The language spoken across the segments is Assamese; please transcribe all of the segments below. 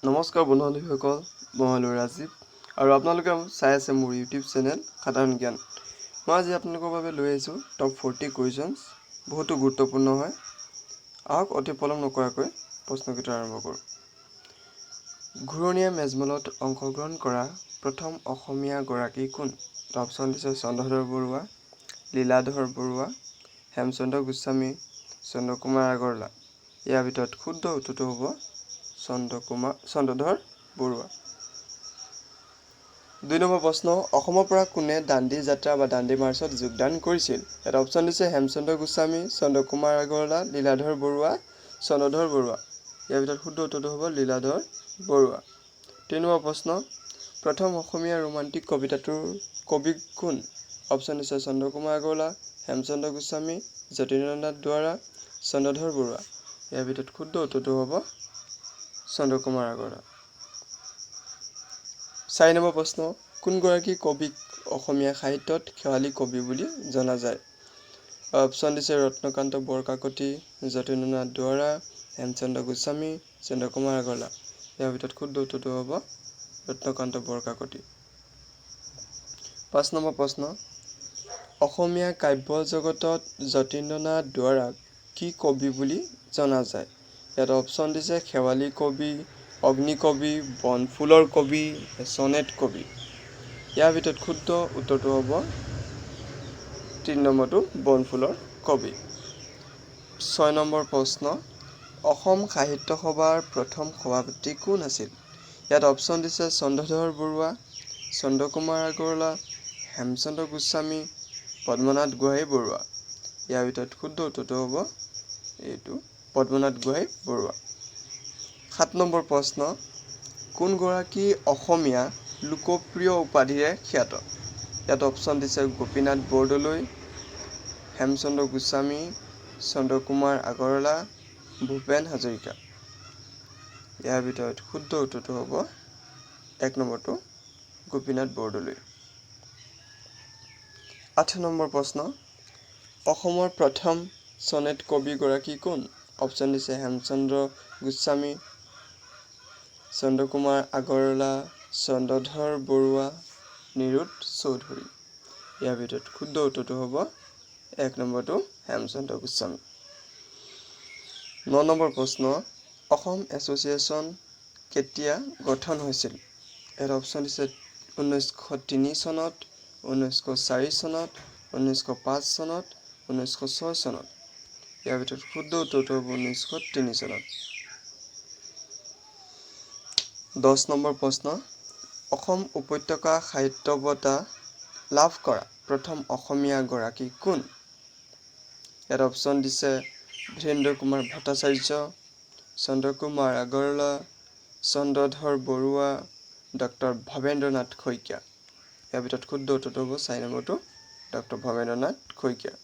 নমস্কাৰ বন্ধু-বান্ধৱীসকল, মই ৰাজীৱ আৰু আপোনালোকে চাই আছে মোৰ ইউটিউব চেনেল সাধাৰণ জ্ঞান। মই আজি আপোনালোকৰ বাবে লৈ আহিছোঁ টপ 40 কুৱেশ্যনছ, বহুতো গুৰুত্বপূৰ্ণ হয়। আহক অতি পলম নকৰাকৈ প্ৰশ্নকেইটা আৰম্ভ কৰোঁ। ঘূৰণীয়া মেজমেলত অংশগ্ৰহণ কৰা প্ৰথম অসমীয়া গৰাকী কোন? অপশ্যন দিছে চন্দ্ৰধৰ বৰুৱা, লীলাধৰ বৰুৱা, হেমচন্দ্ৰ গোস্বামী, চন্দ্ৰকুমাৰ আগৰৱালা। ইয়াৰ ভিতৰত শুদ্ধ উত্তৰটো হ'ব চন্দ্ৰধৰ বৰুৱা। 2 নম্বৰ প্ৰশ্ন, অসমৰ পৰা কোনে দাণ্ডি যাত্ৰা বা দাণ্ডি মাৰ্চত যোগদান কৰিছিল? ইয়াত অপশ্যন দিছে হেমচন্দ্ৰ গোস্বামী, চন্দ্ৰকুমাৰ আগৰৱালা, লীলাধৰ বৰুৱা, চন্দ্ৰধৰ বৰুৱা। ইয়াৰ ভিতৰত শুদ্ধ উত্তৰটো হ'ব লীলাধৰ বৰুৱা। 3 নম্বৰ প্ৰশ্ন, প্ৰথম অসমীয়া ৰোমান্টিক কবিতাটোৰ কবি কোন? অপশ্যন দিছে চন্দ্ৰকুমাৰ আগৰৱালা, হেমচন্দ্ৰ গোস্বামী, যতীন্দ্ৰনাথ দুৱৰা, চন্দ্ৰধৰ বৰুৱা। ইয়াৰ ভিতৰত শুদ্ধ উত্তৰটো হ'ব চন্দ্ৰকুমাৰ আগৰৱালা। 4 নম্বৰ প্ৰশ্ন, কোনগৰাকী কবিক অসমীয়া সাহিত্যত শেৱালি কবি বুলি জনা যায়? অপশ্যন দিছে ৰত্নকান্ত বৰকাকতি, যতীন্দ্ৰনাথ দুৱৰা, হেমচন্দ্ৰ গোস্বামী, চন্দ্ৰকুমাৰ আগৰৱালা। ইয়াৰ ভিতৰত শুদ্ধ উত্তৰটো হ'ব ৰত্নকান্ত বৰকাকতি। 5 নম্বৰ প্ৰশ্ন, অসমীয়া কাব্য জগতত যতীন্দ্ৰনাথ দুৱৰাক কি কবি বুলি জনা যায়? ইয়াত অপশ্যন দিছে শেৱালি কবি, অগ্নি কবি, বনফুলৰ কবি, চনেট কবি। ইয়াৰ ভিতৰত শুদ্ধ উত্তৰটো হ'ব 3 নম্বৰটো বনফুলৰ কবি। 6 নম্বৰ প্ৰশ্ন, অসম সাহিত্য সভাৰ প্ৰথম সভাপতি কোন আছিল? ইয়াত অপশ্যন দিছে চন্দ্ৰধৰ বৰুৱা, চন্দ্ৰকুমাৰ আগৰৱালা, হেমচন্দ্ৰ গোস্বামী, পদ্মনাথ গোহাঞি বৰুৱা। ইয়াৰ ভিতৰত শুদ্ধ উত্তৰটো হ'ব এইটো পদ্মনাথ গোহাঞি বৰুৱা। 7 নম্বৰ প্ৰশ্ন, কোনগৰাকী অসমীয়া লোকপ্ৰিয় উপাধিৰে খ্যাত? ইয়াত অপশ্যন দিছে গোপীনাথ বৰদলৈ, হেমচন্দ্ৰ গোস্বামী, চন্দ্ৰকুমাৰ আগৰৱালা, ভূপেন হাজৰিকা। ইয়াৰ ভিতৰত শুদ্ধ উত্তৰটো হ'ব 1 নম্বৰটো গোপীনাথ বৰদলৈ। 8 নম্বৰ প্ৰশ্ন, অসমৰ প্ৰথম চনেট কবিগৰাকী কোন? অপশ্যন দিছে হেমচন্দ্ৰ গোস্বামী, চন্দ্ৰকুমাৰ আগৰৱালা, চন্দ্ৰধৰ বৰুৱা, নিৰুদ চৌধুৰী। ইয়াৰ ভিতৰত শুদ্ধ উত্তৰটো হ'ব 1 নম্বৰটো হেমচন্দ্ৰ গোস্বামী। 9 নম্বৰ প্ৰশ্ন, অসম এছ'চিয়েশ্যন কেতিয়া গঠন হৈছিল? ইয়াত অপশ্যন দিছে 1903 চনত, 1904 চনত, 1905 চনত, 1906 চনত। ইয়াৰ ভিতৰত শুদ্ধ উত্তৰটো হ'ব 1903 চনত। 10 নম্বৰ প্ৰশ্ন, অসম উপত্যকা সাহিত্য বঁটা লাভ কৰা প্ৰথম অসমীয়া গৰাকী কোন? ইয়াত অপশ্যন দিছে ধীৰেন্দ্ৰ কুমাৰ ভট্টাচাৰ্য, চন্দ্ৰকুমাৰ আগৰৱালা, চন্দ্ৰধৰ বৰুৱা, ডক্টৰ ভৱেন্দ্ৰনাথ শইকীয়া। ইয়াৰ ভিতৰত শুদ্ধ উত্তৰটো হ'ব 4 নম্বৰটো ডক্টৰ ভৱেন্দ্ৰনাথ শইকীয়া।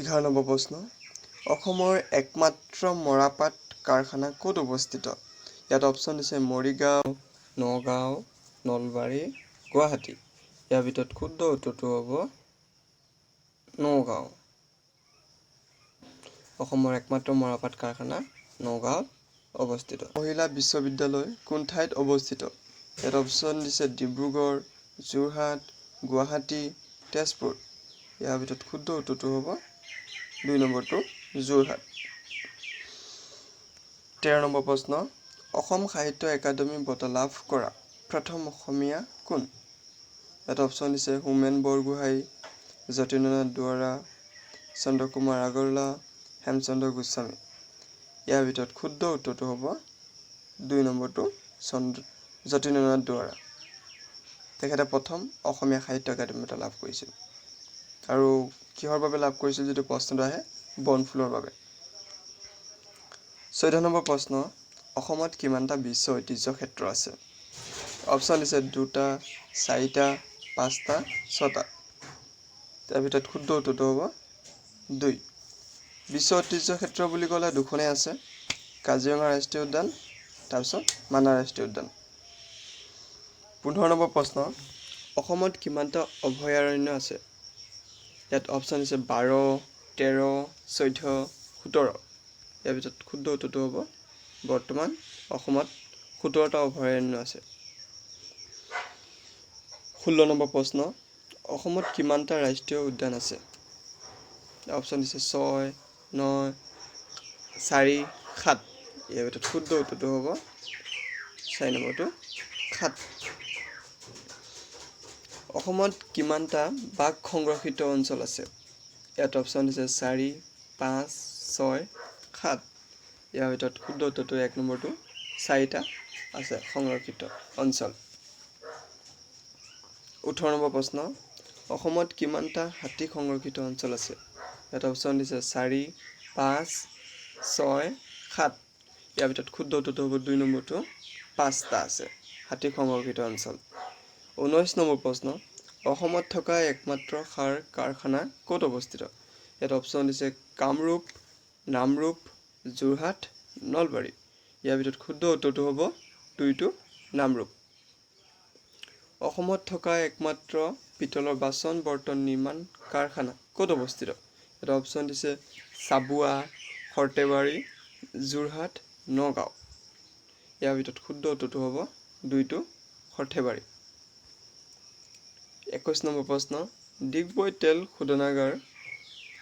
11 নম্বৰ প্ৰশ্ন, অসমৰ একমাত্ৰ মৰাপাট কাৰখানা ক'ত অৱস্থিত? ইয়াত অপশ্যন দিছে মৰিগাঁও, নগাঁও, নলবাৰী, গুৱাহাটী। ইয়াৰ ভিতৰত শুদ্ধ উত্তৰটো হ'ব নগাঁও। অসমৰ একমাত্ৰ মৰাপাট কাৰখানা নগাঁৱত অৱস্থিত। মহিলা বিশ্ববিদ্যালয় কোন ঠাইত অৱস্থিত? ইয়াত অপশ্যন দিছে ডিব্ৰুগড়, যোৰহাট, গুৱাহাটী, তেজপুৰ। ইয়াৰ ভিতৰত শুদ্ধ উত্তৰটো হ'ব 2 নম্বৰটো যোৰহাট। 13 নম্বৰ প্ৰশ্ন, অসম সাহিত্য একাডেমী বঁটা লাভ কৰা প্ৰথম অসমীয়া কোন? ইয়াত অপশ্যন দিছে হোমেন বৰগোহাঁই, যতীন্দ্ৰনাথ দুৱৰা, চন্দ্ৰকুমাৰ আগৰৱালা, হেমচন্দ্ৰ গোস্বামী। ইয়াৰ ভিতৰত শুদ্ধ উত্তৰটো হ'ব 2 নম্বৰটো যতীন্দ্ৰনাথ দুৱৰা। তেখেতে প্ৰথম অসমীয়া সাহিত্য একাডেমী বঁটা লাভ কৰিছিল। আৰু কিহৰ বাবে লাভ কৰিছিল যদি প্ৰশ্নটো আহে, বনফুলৰ বাবে। 14 নম্বৰ প্ৰশ্ন, অসমত কিমানটা বিশ্ব ঐতিহ্য ক্ষেত্ৰ আছে? অপশ্যন দিছে 2টা, 4টা, 5টা, 6টা। তাৰ ভিতৰত শুদ্ধ উত্তৰটো হ'ব 2। বিশ্ব ঐতিহ্য ক্ষেত্ৰ বুলি ক'লে 2খনেই আছে, কাজিৰঙা ৰাষ্ট্ৰীয় উদ্যান, তাৰপিছত মানাহ ৰাষ্ট্ৰীয় উদ্যান। 15 নম্বৰ প্ৰশ্ন, অসমত কিমানটা অভয়াৰণ্য আছে? ইয়াত অপশ্যন দিছে 12, 13, 14, 17। ইয়াৰ ভিতৰত শুদ্ধ উত্তৰটো হ'ব বৰ্তমান অসমত 17টা অভয়াৰণ্য আছে। 16 নম্বৰ প্ৰশ্ন, অসমত কিমানটা ৰাষ্ট্ৰীয় উদ্যান আছে? অপশ্যন দিছে 6, 9, 4, 7। ইয়াৰ ভিতৰত শুদ্ধ উত্তৰটো হ'ব 4 নম্বৰটো 7। অসমত কিমানটা বাঘ সংৰক্ষিত অঞ্চল আছে? ইয়াত অপশ্যন দিছে 4, 5, 6, 7। ইয়াৰ ভিতৰত শুদ্ধ উত্তৰটো 1 নম্বৰটো 4টা আছে সংৰক্ষিত অঞ্চল। 18 নম্বৰ প্ৰশ্ন, অসমত কিমানটা হাতী সংৰক্ষিত অঞ্চল আছে? ইয়াত অপশ্যন দিছে 4, 5, 6, 7। ইয়াৰ ভিতৰত শুদ্ধ উত্তৰটো হ'ব 2 নম্বৰটো 5টা আছে হাতী সংৰক্ষিত অঞ্চল। 19 নম্বৰ প্ৰশ্ন, অসমত থকা একমাত্ৰ সাৰ কাৰখানা ক'ত অৱস্থিত? ইয়াত অপশ্যন দিছে কামৰূপ, নামৰূপ, যোৰহাট, নলবাৰী। ইয়াৰ ভিতৰত শুদ্ধ উত্তৰটো হ'ব 2টো নামৰূপ। অসমত থকা একমাত্ৰ পিতলৰ বাচন বৰ্তন নিৰ্মাণ কাৰখানা ক'ত অৱস্থিত? ইয়াত অপশ্যন দিছে চাবুৱা, সৰ্থেবাৰী, যোৰহাট, নগাঁও। ইয়াৰ ভিতৰত শুদ্ধ উত্তৰটো হ'ব 2টো সৰ্থেবাৰী। 21 নম্বৰ প্ৰশ্ন, ডিগবৈ তেল শোধনাগাৰ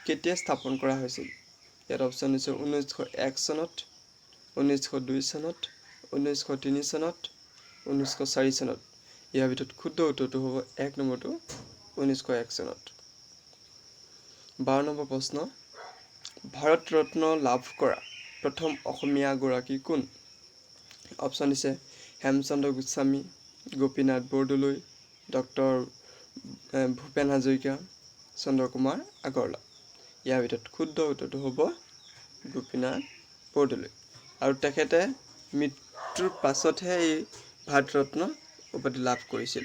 কেতিয়া স্থাপন কৰা হৈছিল? ইয়াত অপশ্যন দিছে 1901 চনত, 1902 চনত, 1903 চনত, 1904 চনত। ইয়াৰ ভিতৰত শুদ্ধ উত্তৰটো হ'ব 1 নম্বৰটো 1901 চনত। 12 নম্বৰ প্ৰশ্ন, ভাৰত ৰত্ন লাভ কৰা প্ৰথম অসমীয়া গৰাকী কোন? অপশ্যন দিছে হেমচন্দ্ৰ গোস্বামী, গোপীনাথ বৰদলৈ, ডক্টৰ ভূপেন হাজৰিকা, চন্দ্ৰকুমাৰ আগৰৱালা। ইয়াৰ ভিতৰত শুদ্ধ উত্তৰটো হ'ব গোপীনাথ বৰদলৈ। আৰু তেখেতে মৃত্যুৰ পাছতহে এই ভাৰত ৰত্ন উপাধি লাভ কৰিছিল।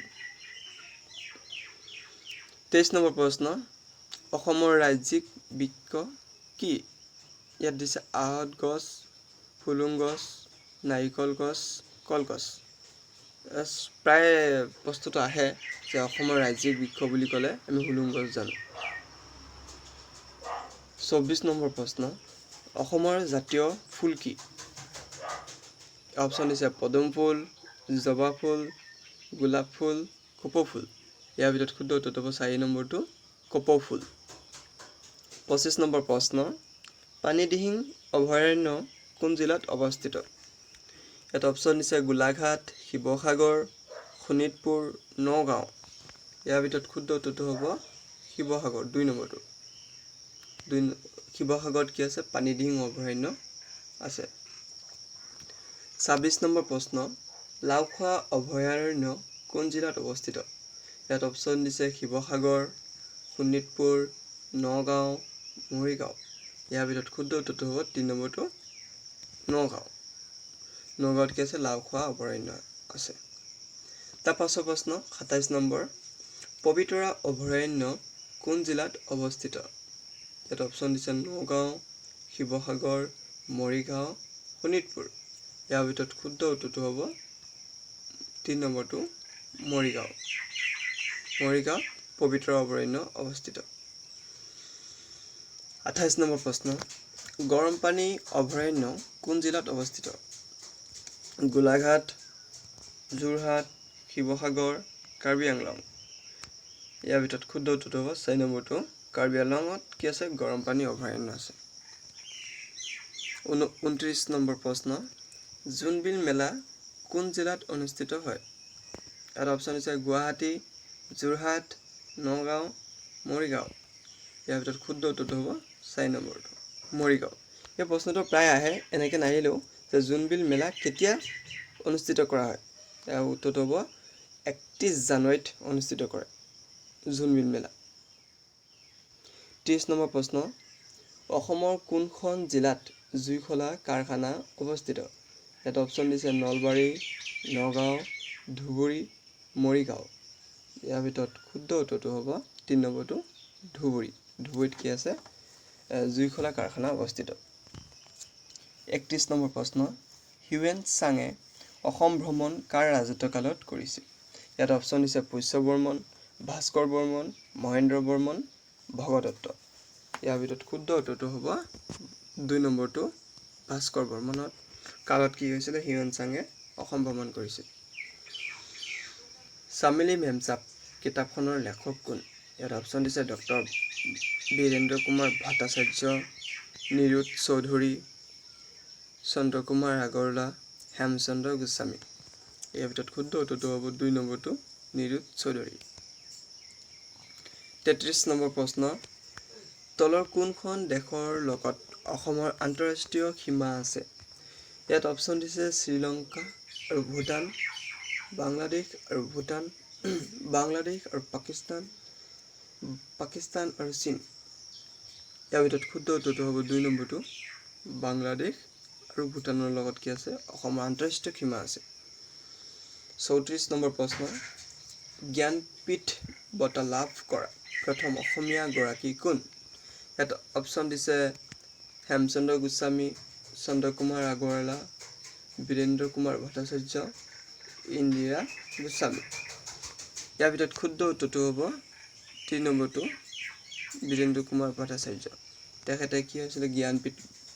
23 নম্বৰ প্ৰশ্ন, অসমৰ ৰাজ্যিক বৃক্ষ কি? ইয়াত দিছে আহঁত গছ, ফুলুং গছ, নাৰিকল গছ, কলগছ। প্ৰায় প্ৰশ্নটো আহে যে অসমৰ ৰাজ্যিক বৃক্ষ বুলি ক'লে আমি হুলুং গছ জানো। 24 নম্বৰ প্ৰশ্ন, অসমৰ জাতীয় ফুল কি? অপশ্যন দিছে পদুম ফুল, জবা ফুল, গোলাপ ফুল, কপৌ ফুল। ইয়াৰ ভিতৰত শুদ্ধ উত্তৰটো হ'ব 4 নম্বৰটো কপৌ ফুল। 25 নম্বৰ প্ৰশ্ন, পানীদিহিং অভয়াৰণ্য কোন জিলাত অৱস্থিত? ইয়াত অপশ্যন দিছে গোলাঘাট, শিৱসাগৰ, শোণিতপুৰ, নগাঁও। ইয়াৰ ভিতৰত শুদ্ধ উত্তৰটো হ'ব শিৱসাগৰ 2 নম্বৰটো। শিৱসাগৰত কি আছে? পানীদিহিং অভয়াৰণ্য আছে। 26 নম্বৰ প্ৰশ্ন, লাওখোৱা অভয়াৰণ্য কোন জিলাত অৱস্থিত? ইয়াত অপশ্যন দিছে শিৱসাগৰ, শোণিতপুৰ, নগাঁও, মৰিগাঁও। ইয়াৰ ভিতৰত শুদ্ধ উত্তৰটো হ'ব 3 নম্বৰটো নগাঁও। নগাঁৱত কি আছে? লাওখোৱা অভয়াৰণ্য আছে। তাৰ পাছৰ প্ৰশ্ন 27 নম্বৰ, পবিতৰা অভয়াৰণ্য কোন জিলাত অৱস্থিত? ইয়াত অপশ্যন দিছে নগাঁও, শিৱসাগৰ, মৰিগাঁও, শোণিতপুৰ। ইয়াৰ ভিতৰত শুদ্ধ উত্তৰটো হ'ব 3 নম্বৰটো মৰিগাঁও। মৰিগাঁও পবিতৰা অভয়াৰণ্য অৱস্থিত। 28 নম্বৰ প্ৰশ্ন, গৰমপানী অভয়াৰণ্য কোন জিলাত অৱস্থিত? গোলাঘাট, যোৰহাট, শিৱসাগৰ, কাৰ্বি আংলং। ইয়াৰ ভিতৰত শুদ্ধ উত্তৰটো হ'ব 4 নম্বৰটো কাৰ্বি আংলঙত কি আছে? গৰমপানী অভয়াৰণ্য আছে। 29 নম্বৰ প্ৰশ্ন, জোনবিল মেলা কোন জিলাত অনুষ্ঠিত হয়? ইয়াত অপশ্যন দিছে গুৱাহাটী, যোৰহাট, নগাঁও, মৰিগাঁও। ইয়াৰ ভিতৰত শুদ্ধ উত্তৰটো হ'ব 4 নম্বৰটো মৰিগাঁও। এই প্ৰশ্নটো প্ৰায় আহে, এনেকৈ নাহিলেও যে জোনবিল মেলা কেতিয়া অনুষ্ঠিত কৰা হয়? ইয়াৰ উত্তৰটো হ'ব 31 জানুৱাৰীত অনুষ্ঠিত কৰে জোনবিল মেলা। 30 নম্বৰ প্ৰশ্ন, অসমৰ কোনখন জিলাত জুইশলা কাৰখানা অৱস্থিত? ইয়াত অপশ্যন দিছে নলবাৰী, নগাঁও, ধুবুৰী, মৰিগাঁও। ইয়াৰ ভিতৰত শুদ্ধ উত্তৰটো হ'ব 3 নম্বৰটো ধুবুৰী। ধুবুৰীত কি আছে? জুইশলা কাৰখানা অৱস্থিত। 31 নম্বৰ প্ৰশ্ন, হিউৱেন চাঙে অসম ভ্ৰমণ কাৰ ৰাজত্বকালত কৰিছিল? ইয়াত অপশ্যন দিছে পুষ্য বৰ্মন, ভাস্কৰ বৰ্মন, মহেন্দ্ৰ বৰ্মন, ভগদত্ত। ইয়াৰ ভিতৰত শুদ্ধ উত্তৰটো হ'ব 2 নম্বৰটো ভাস্কৰ বৰ্মনৰ কালত কি হৈছিলে হিউৱেন চাঙে অসম ভ্ৰমণ কৰিছিল। চামেলি মেমচাপ কিতাপখনৰ লেখক কোন? ইয়াত অপশ্যন দিছে ডক্টৰ বীৰেন্দ্ৰ কুমাৰ ভট্টাচাৰ্য, নিৰুদ চৌধুৰী, চন্দ্ৰকুমাৰ আগৰৱালা, হেমচন্দ্ৰ গোস্বামী। ইয়াৰ ভিতৰত শুদ্ধ উত্তৰটো হ'ব 2 নম্বৰটো নিৰুদ চৌধুৰী। 33 নম্বৰ প্ৰশ্ন, তলৰ কোনখন দেশৰ লগত অসমৰ আন্তঃৰাষ্ট্ৰীয় সীমা আছে? ইয়াত অপশ্যন দিছে শ্ৰীলংকা আৰু ভূটান, বাংলাদেশ আৰু ভূটান, বাংলাদেশ আৰু পাকিস্তান, পাকিস্তান আৰু চীন। ইয়াৰ ভিতৰত শুদ্ধ উত্তৰটো হ'ব 2 নম্বৰটো বাংলাদেশ আৰু ভূটানৰ লগত কি আছে অসমৰ আন্তঃৰাষ্ট্ৰীয় সীমা আছে। 34 নম্বৰ প্ৰশ্ন, জ্ঞানপীঠ বঁটা লাভ কৰা প্ৰথম অসমীয়া গৰাকী কোন? ইয়াত অপশ্যন দিছে হেমচন্দ্ৰ গোস্বামী, চন্দ্ৰকুমাৰ আগৰৱালা, বীৰেন্দ্ৰ কুমাৰ ভট্টাচাৰ্য, ইন্দিৰা গোস্বামী। ইয়াৰ ভিতৰত শুদ্ধ উত্তৰটো হ'ব 3 নম্বৰটো বীৰেন্দ্ৰ কুমাৰ ভট্টাচাৰ্য। তেখেতে কি হৈছিলে জ্ঞানপীঠ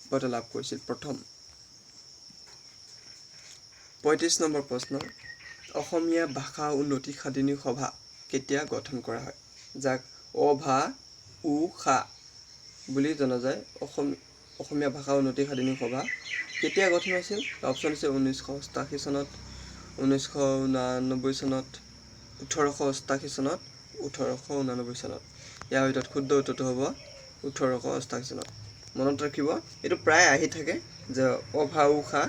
বঁটা লাভ কৰিছিল প্ৰথম। 35 নম্বৰ প্ৰশ্ন, অসমীয়া ভাষা উন্নতি সাধিনী সভা কেতিয়া গঠন কৰা হয়? যাক অভা-উ-সা বুলি জনা যায়। অসমীয়া ভাষা উন্নতি সাধিনী সভা কেতিয়া গঠন হৈছিল? অপশ্যন আছে 1988 চনত, 1989 চনত, 1888 চনত, 1889 চনত। ইয়াৰ ভিতৰত শুদ্ধ উত্তৰটো হ'ব 1888 চনত। মনত ৰাখিব, এইটো প্ৰায় আহি থাকে যে অভা-উ-সা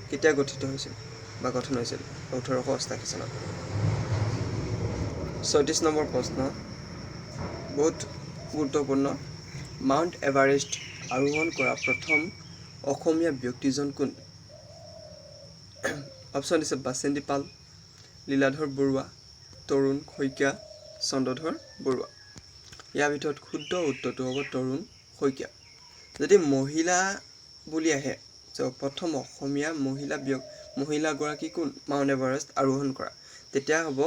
কেতিয়া গঠিত হৈছিল বা গঠন হৈছিল 1888 চনত। 36 নম্বৰ প্ৰশ্ন, বহুত গুৰুত্বপূৰ্ণ, মাউণ্ট এভাৰেষ্ট আৰোহণ কৰা প্ৰথম অসমীয়া ব্যক্তিজন কোন? অপশ্যন দিছে বাসেন্দ্ৰী পাল, লীলাধৰ বৰুৱা, তৰুণ শইকীয়া, চন্দ্ৰধৰ বৰুৱা। ইয়াৰ ভিতৰত শুদ্ধ উত্তৰটো হ'ব তৰুণ শইকীয়া। যদি মহিলা বুলি আহে, প্ৰথম অসমীয়া মহিলাগৰাকী কোন মাউণ্ট এভাৰেষ্ট আৰোহণ কৰা, তেতিয়া হ'ব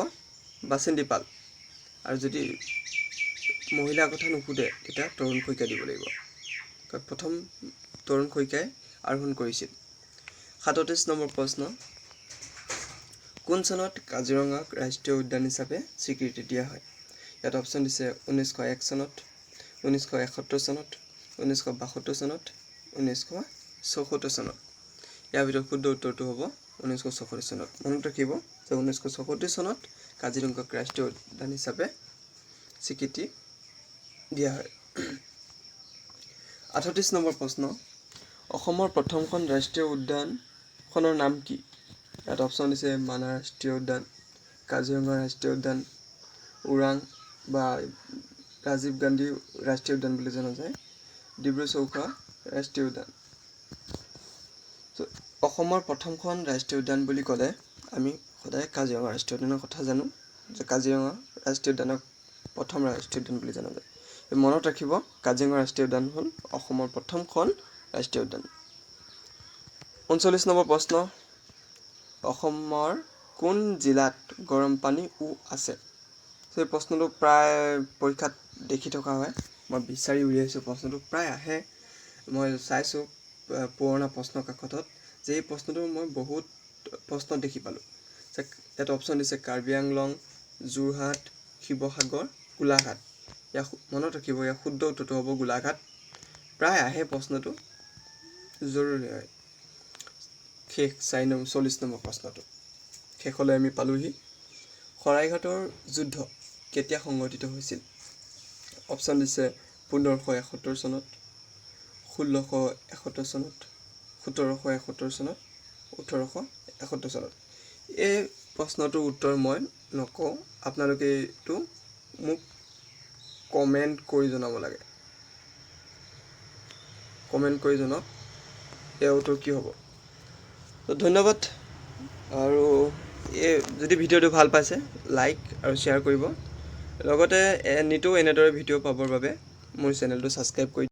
বাসেন্দ্ৰী পাল। আৰু যদি মহিলাৰ কথা নুসুধে তেতিয়া তৰুণ শইকীয়া দিব লাগিব, কাৰণ প্ৰথম তৰুণ শইকীয়াই আৰোহণ কৰিছিল। 37 নম্বৰ প্ৰশ্ন, কোন চনত কাজিৰঙাক ৰাষ্ট্ৰীয় উদ্যান হিচাপে স্বীকৃতি দিয়া হয়? ইয়াত অপশ্যন দিছে 1901 চনত, 1971 চনত, 1972 চনত, 1974 চনত। ইয়াৰ ভিতৰত শুদ্ধ উত্তৰটো হ'ব 1974 চনত। মনত ৰাখিব যে 1974 চনত কাজিৰঙাক ৰাষ্ট্ৰীয় উদ্যান হিচাপে স্বীকৃতি দিয়া হয়। 38 নম্বৰ প্ৰশ্ন, অসমৰ প্ৰথমখন ৰাষ্ট্ৰীয় উদ্যানখনৰ নাম কি? ইয়াত অপশ্যন দিছে মানাহ ৰাষ্ট্ৰীয় উদ্যান, কাজিৰঙা ৰাষ্ট্ৰীয় উদ্যান, ওৰাং বা ৰাজীৱ গান্ধী ৰাষ্ট্ৰীয় উদ্যান বুলি জনা যায়, ডিব্ৰু-চৌখোৱা ৰাষ্ট্ৰীয় উদ্যান। অসমৰ প্ৰথমখন ৰাষ্ট্ৰীয় উদ্যান বুলি ক'লে আমি সদায় কাজিৰঙা ৰাষ্ট্ৰীয় উদ্যানৰ কথা জানো, যে কাজিৰঙা ৰাষ্ট্ৰীয় উদ্যানক প্ৰথম ৰাষ্ট্ৰীয় উদ্যান বুলি জনা যায়। মনত ৰাখিব, কাজিৰঙা ৰাষ্ট্ৰীয় উদ্যান হ'ল অসমৰ প্ৰথমখন ৰাষ্ট্ৰীয় উদ্যান। 39 নম্বৰ প্ৰশ্ন, অসমৰ কোন জিলাত গৰম পানী আছে? সেই প্ৰশ্নটো প্ৰায় পৰীক্ষাত দেখি থকা হয়, মই বিচাৰি উলিয়াইছোঁ, প্ৰশ্নটো প্ৰায় আহে, মই চাইছোঁ পুৰণা প্ৰশ্ন কাকতত যে এই প্ৰশ্নটো মই বহুত প্ৰশ্ন দেখি পালোঁ। ইয়াত অপশ্যন দিছে কাৰ্বি আংলং, যোৰহাট, শিৱসাগৰ, গোলাঘাট। ইয়াক মনত ৰাখিব, ইয়াৰ শুদ্ধ উত্তৰটো হ'ব গোলাঘাট। প্ৰায় আহে প্ৰশ্নটো, জৰুৰী হয়। শেষ 40 নম্বৰ প্ৰশ্নটো, শেষলৈ আমি পালোহি। শৰাইঘাটৰ যুদ্ধ কেতিয়া সংঘটিত হৈছিল? অপশ্যন দিছে 1571 চনত, 1671 চনত, 1771 চনত, 1871 চনত। এই প্ৰশ্নটোৰ উত্তৰ মই নকওঁ, আপোনালোকে এইটো মোক কমেণ্ট কৰি জনাব লাগে। কমেণ্ট কৰি জনাওক ইয়াৰ উত্তৰ কি হ'ব। তো ধন্যবাদ, আৰু যদি ভিডিঅ'টো ভাল পাইছে লাইক আৰু শ্বেয়াৰ কৰিব, লগতে নিতৌ এনেদৰে ভিডিঅ' পাবৰ বাবে মোৰ চেনেলটো ছাবস্ক্ৰাইব কৰি